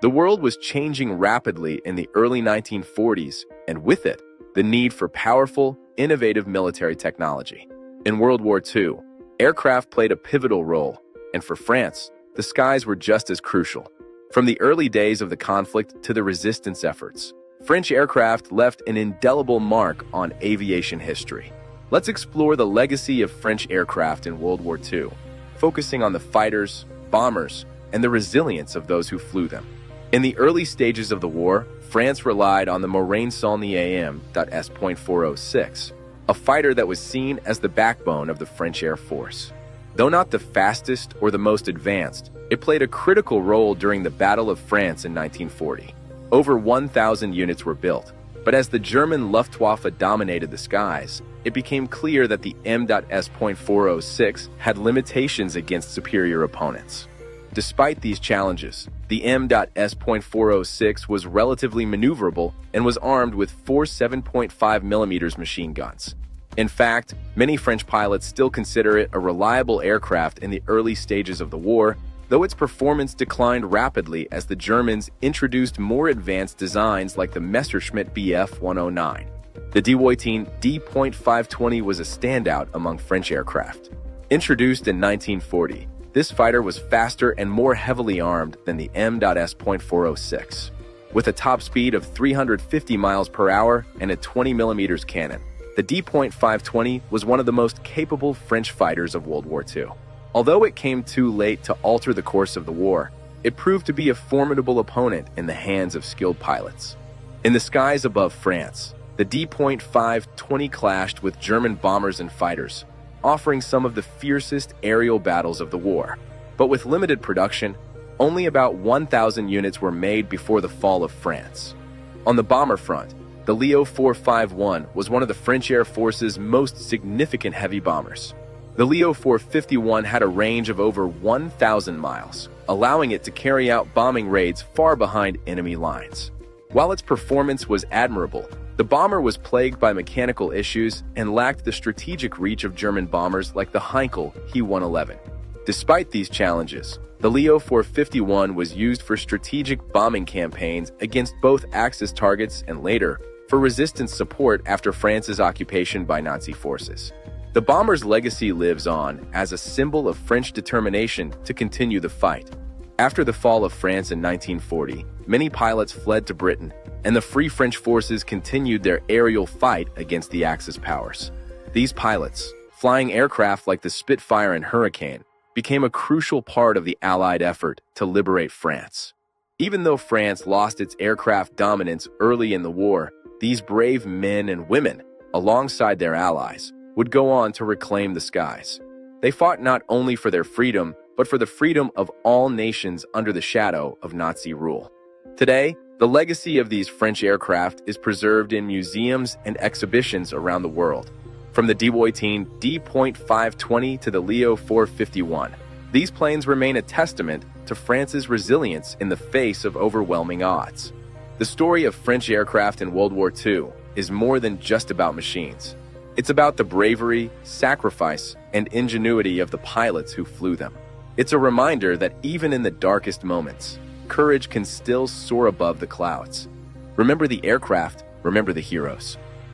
The world was changing rapidly in the early 1940s, and with it, the need for powerful, innovative military technology. In World War II, aircraft played a pivotal role, and for France, the skies were just as crucial. From the early days of the conflict to the resistance efforts, French aircraft left an indelible mark on aviation history. Let's explore the legacy of French aircraft in World War II, focusing on the fighters, bombers, and the resilience of those who flew them. In the early stages of the war, France relied on the Morane-Saulnier M.S.406, a fighter that was seen as the backbone of the French Air Force. Though not the fastest or the most advanced, it played a critical role during the Battle of France in 1940. Over 1,000 units were built, but as the German Luftwaffe dominated the skies, it became clear that the M.S.406 had limitations against superior opponents. Despite these challenges, the M.S.406 was relatively maneuverable and was armed with 4 7.5mm machine guns. In fact, many French pilots still consider it a reliable aircraft in the early stages of the war, though its performance declined rapidly as the Germans introduced more advanced designs like the Messerschmitt Bf 109. The Dewoitine D.520 was a standout among French aircraft. Introduced in 1940, this fighter was faster and more heavily armed than the M.S.406. With a top speed of 350 miles per hour and a 20mm cannon, the D.520 was one of the most capable French fighters of World War II. Although it came too late to alter the course of the war, it proved to be a formidable opponent in the hands of skilled pilots. In the skies above France, the D.520 clashed with German bombers and fighters, offering some of the fiercest aerial battles of the war. But with limited production, only about 1,000 units were made before the fall of France. On the bomber front, the Leo 451 was one of the French Air Force's most significant heavy bombers. The Leo 451 had a range of over 1,000 miles, allowing it to carry out bombing raids far behind enemy lines. While its performance was admirable, the bomber was plagued by mechanical issues and lacked the strategic reach of German bombers like the Heinkel He-111. Despite these challenges, the Leo 451 was used for strategic bombing campaigns against both Axis targets and later, for resistance support after France's occupation by Nazi forces. The bomber's legacy lives on as a symbol of French determination to continue the fight. After the fall of France in 1940, many pilots fled to Britain, and the Free French forces continued their aerial fight against the Axis powers. These pilots, flying aircraft like the Spitfire and Hurricane, became a crucial part of the Allied effort to liberate France. Even though France lost its aircraft dominance early in the war, these brave men and women, alongside their allies, would go on to reclaim the skies. They fought not only for their freedom, but for the freedom of all nations under the shadow of Nazi rule. Today, the legacy of these French aircraft is preserved in museums and exhibitions around the world. From the Dewoitine D.520 to the Leo 451, these planes remain a testament to France's resilience in the face of overwhelming odds. The story of French aircraft in World War II is more than just about machines. It's about the bravery, sacrifice, and ingenuity of the pilots who flew them. It's a reminder that even in the darkest moments, courage can still soar above the clouds. Remember the aircraft, remember the heroes.